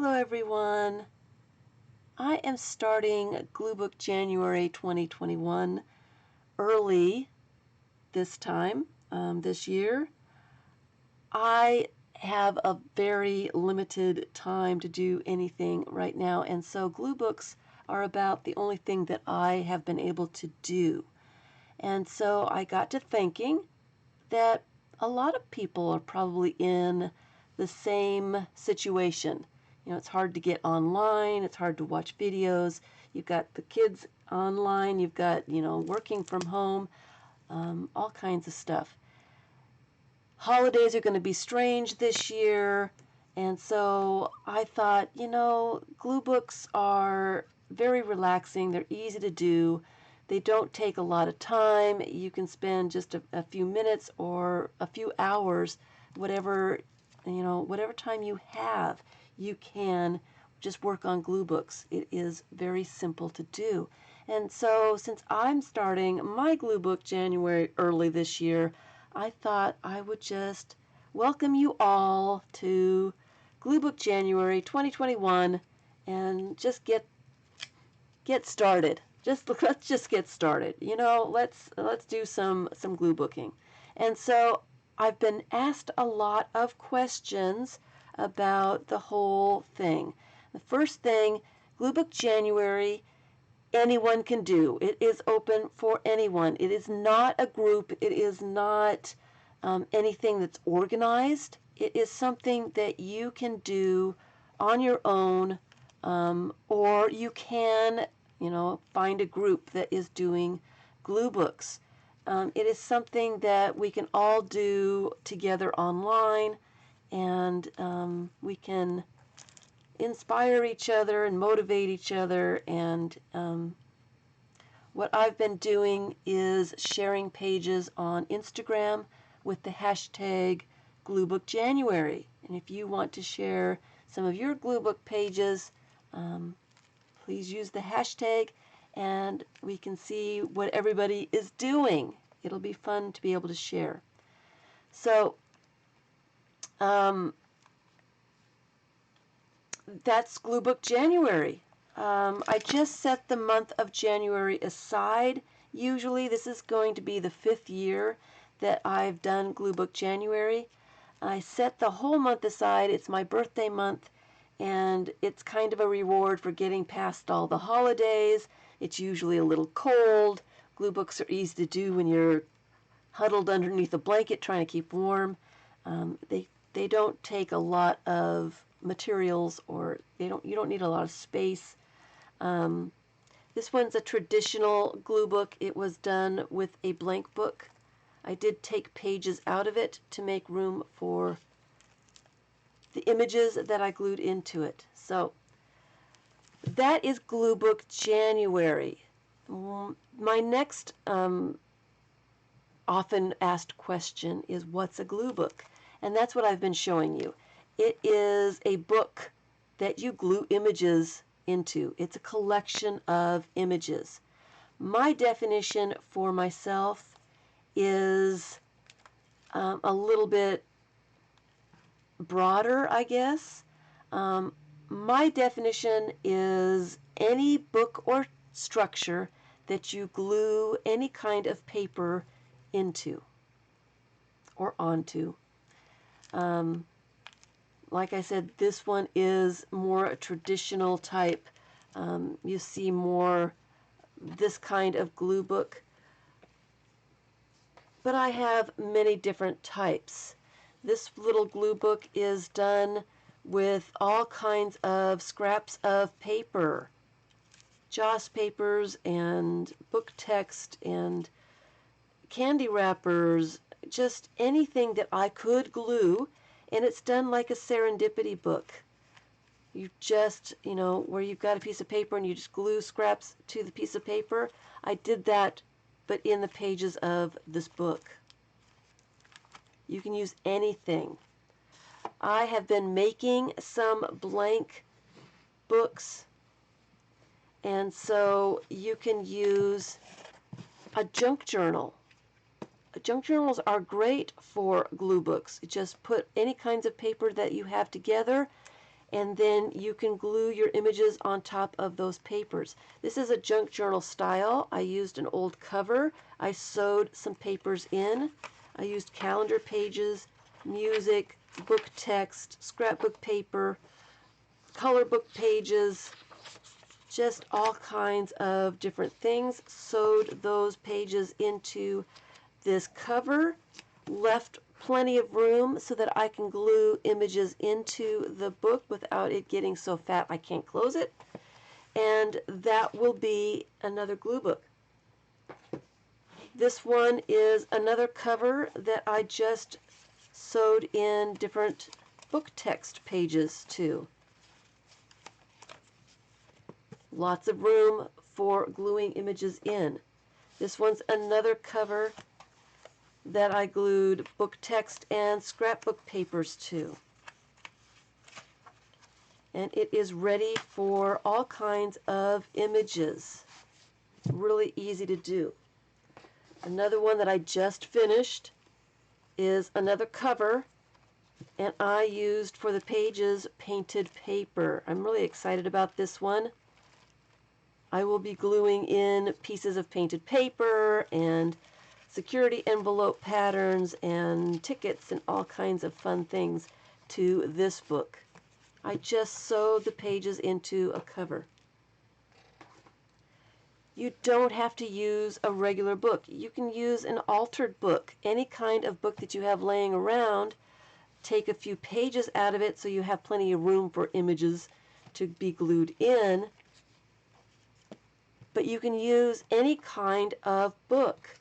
Hello everyone. I am starting Glue Book January 2021 early this time, this year. I have a very limited time to do anything right now, and so glue books are about the only thing that I have been able to do. And so I got to thinking that a lot of people are probably in the same situation. You know, it's hard to get online, it's hard to watch videos, you've got the kids online, you've got, working from home, all kinds of stuff. Holidays are going to be strange this year, and so I thought, glue books are very relaxing, they're easy to do, they don't take a lot of time, you can spend just a few minutes or a few hours, whatever time you have, you can just work on glue books. It is very simple to do. And so since I'm starting my glue book January early this year, I thought I would just welcome you all to Glue Book January 2021 and just get started. Let's just get started. Let's do some glue booking. And so I've been asked a lot of questions about the whole thing. The first thing, Glue Book January, anyone can do. It is open for anyone. It is not a group. It is not anything that's organized. It is something that you can do on your own, or you can, find a group that is doing glue books. It is something that we can all do together online, and we can inspire each other and motivate each other. And what I've been doing is sharing pages on Instagram with the hashtag GlueBookJanuary. And if you want to share some of your glue book pages, please use the hashtag and we can see what everybody is doing. It'll be fun to be able to share. So that's Glue Book January. I just set the month of January aside. Usually this is going to be the 5th year that I've done Glue Book January. I set the whole month aside. It's my birthday month, and it's kind of a reward for getting past all the holidays. It's usually a little cold. Glue books are easy to do when you're huddled underneath a blanket trying to keep warm. They don't take a lot of materials, or you don't need a lot of space. This one's a traditional glue book. It was done with a blank book. I did take pages out of it to make room for the images that I glued into it. So that is Glue Book January. My next often asked question is, what's a glue book? And that's what I've been showing you. It is a book that you glue images into. It's a collection of images. My definition for myself is a little bit broader, I guess. My definition is any book or structure that you glue any kind of paper into or onto. Like I said, this one is more a traditional type. You see more this kind of glue book. But I have many different types. This little glue book is done with all kinds of scraps of paper, joss papers and book text and candy wrappers, just anything that I could glue, and it's done like a serendipity book. You just, where you've got a piece of paper and you just glue scraps to the piece of paper. I did that, but in the pages of this book. You can use anything. I have been making some blank books, and so you can use a junk journal. Junk journals are great for glue books. You just put any kinds of paper that you have together, and then you can glue your images on top of those papers. This is a junk journal style. I used an old cover. I sewed some papers in. I used calendar pages, music, book text, scrapbook paper, color book pages, just all kinds of different things. Sewed those pages into this cover, left plenty of room so that I can glue images into the book without it getting so fat I can't close it. And that will be another glue book. This one is another cover that I just sewed in different book text pages to. Lots of room for gluing images in. This one's another cover that I glued book text and scrapbook papers to. And it is ready for all kinds of images. Really easy to do. Another one that I just finished is another cover, and I used for the pages painted paper. I'm really excited about this one. I will be gluing in pieces of painted paper and security envelope patterns and tickets and all kinds of fun things to this book. I just sewed the pages into a cover. You don't have to use a regular book. You can use an altered book, any kind of book that you have laying around. Take a few pages out of it so you have plenty of room for images to be glued in. But you can use any kind of book,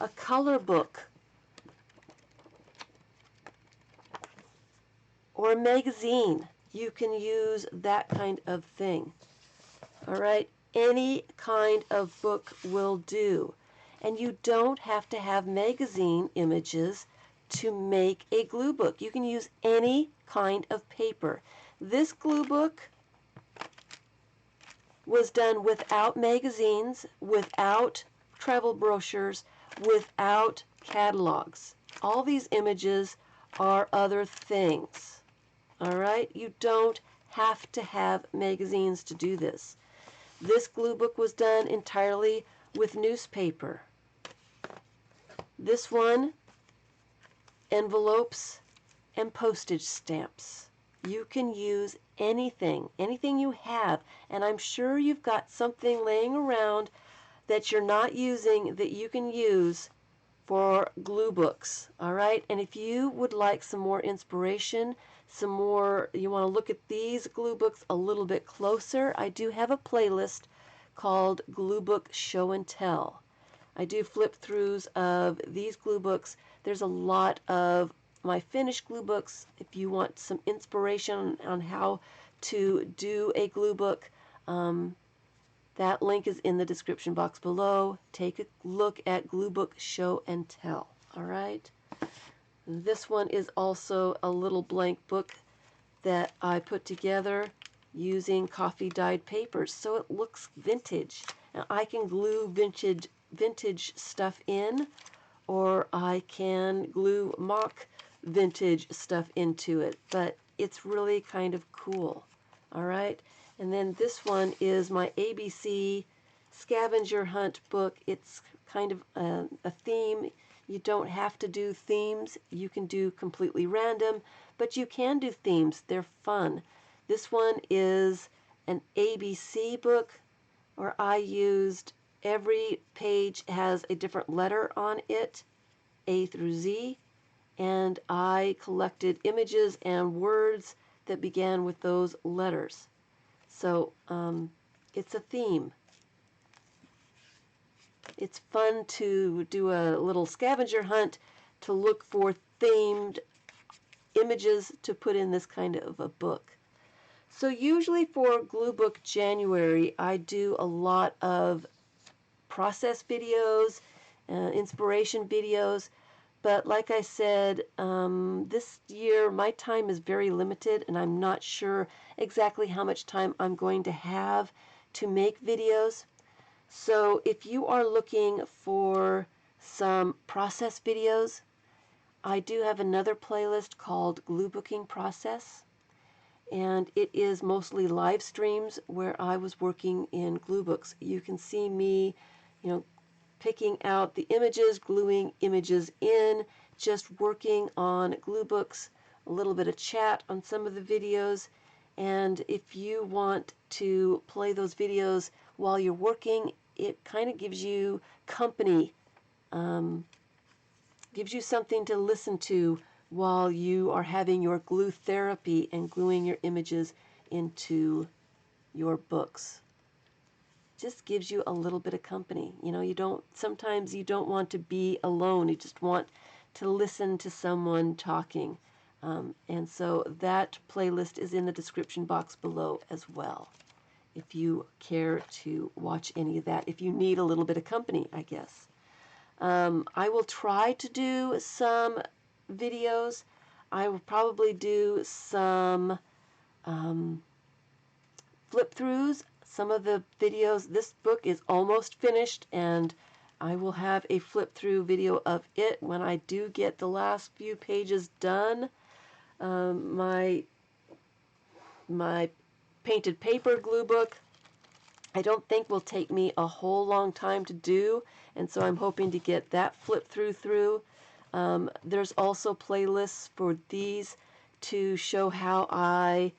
a color book, or a magazine. You can use that kind of thing. All right, any kind of book will do. And you don't have to have magazine images to make a glue book. You can use any kind of paper. This glue book was done without magazines, without travel brochures, without catalogs. All these images are other things. All right, you don't have to have magazines to do this. This glue book was done entirely with newspaper. This one, envelopes and postage stamps. You can use anything you have, and I'm sure you've got something laying around that you're not using that you can use for glue books. All right, and if you would like some more inspiration, you want to look at these glue books a little bit closer, I do have a playlist called Glue Book Show and Tell. I do flip throughs of these glue books. There's a lot of my finished glue books. If you want some inspiration on how to do a glue book, that link is in the description box below. Take a look at Glue Book Show and Tell. All right. This one is also a little blank book that I put together using coffee dyed papers, so it looks vintage. Now I can glue vintage stuff in, or I can glue mock vintage stuff into it, but it's really kind of cool. All right, and then this one is my ABC Scavenger Hunt book. It's kind of a theme. You don't have to do themes. You can do completely random, but you can do themes. They're fun. This one is an ABC book, where I used every page has a different letter on it, A through Z, and I collected images and words that began with those letters. So it's a theme. It's fun to do a little scavenger hunt to look for themed images to put in this kind of a book. So usually for Glue Book January, I do a lot of process videos, inspiration videos, but like I said, this year my time is very limited, and I'm not sure exactly how much time I'm going to have to make videos. So if you are looking for some process videos, I do have another playlist called Glue Booking Process. and it is mostly live streams where I was working in glue books. You can see me, picking out the images, gluing images in, just working on glue books, a little bit of chat on some of the videos. And if you want to play those videos while you're working, it kind of gives you company, gives you something to listen to while you are having your glue therapy and gluing your images into your books. Just gives you a little bit of company. Sometimes you don't want to be alone. You just want to listen to someone talking. And so that playlist is in the description box below as well, if you care to watch any of that, if you need a little bit of company, I guess. I will try to do some videos. I will probably do some flip-throughs. Some of the videos, this book is almost finished, and I will have a flip-through video of it when I do get the last few pages done. My painted paper glue book, I don't think will take me a whole long time to do, and so I'm hoping to get that through. There's also playlists for these to show how I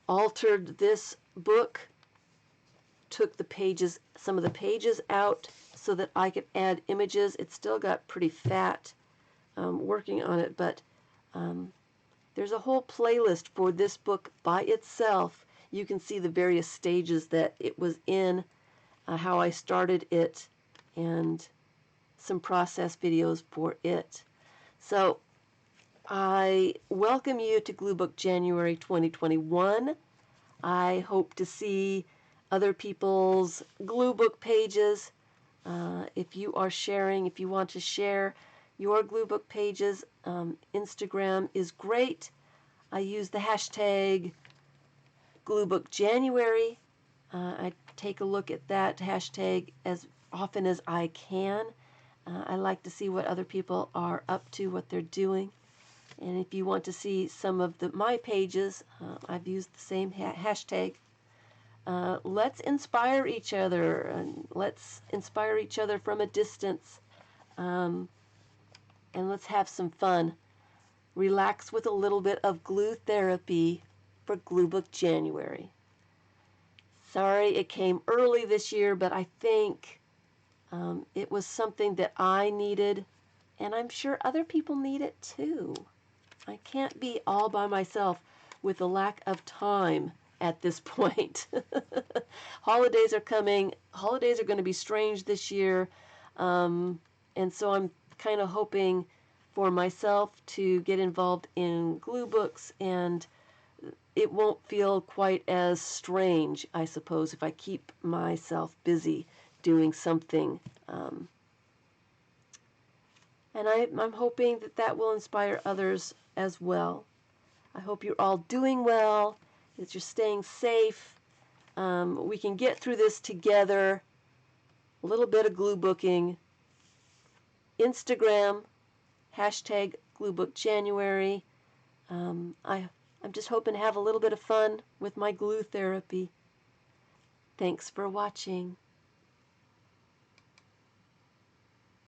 altered this book, took some of the pages out so that I could add images. It still got pretty fat working on it, but there's a whole playlist for this book by itself. You can see the various stages that it was in, how I started it, and some process videos for it. So I welcome you to Glue Book January 2021. I hope to see other people's glue book pages. If you want to share your glue book pages, Instagram is great. I use the hashtag GlueBookJanuary. I take a look at that hashtag as often as I can. I like to see what other people are up to, what they're doing. And if you want to see some of my pages, I've used the same hashtag. Let's inspire each other, and let's inspire each other from a distance, and let's have some fun. Relax with a little bit of glue therapy for Glue Book January. Sorry it came early this year, but I think it was something that I needed, and I'm sure other people need it too. I can't be all by myself with a lack of time at this point. Holidays are coming. Holidays are going to be strange this year, and so I'm kind of hoping for myself to get involved in glue books, and it won't feel quite as strange, I suppose, if I keep myself busy doing something. And I'm hoping that will inspire others as well. I hope you're all doing well, that you're staying safe. We can get through this together. A little bit of glue booking. Instagram, hashtag GlueBookJanuary. I'm just hoping to have a little bit of fun with my glue therapy. Thanks for watching.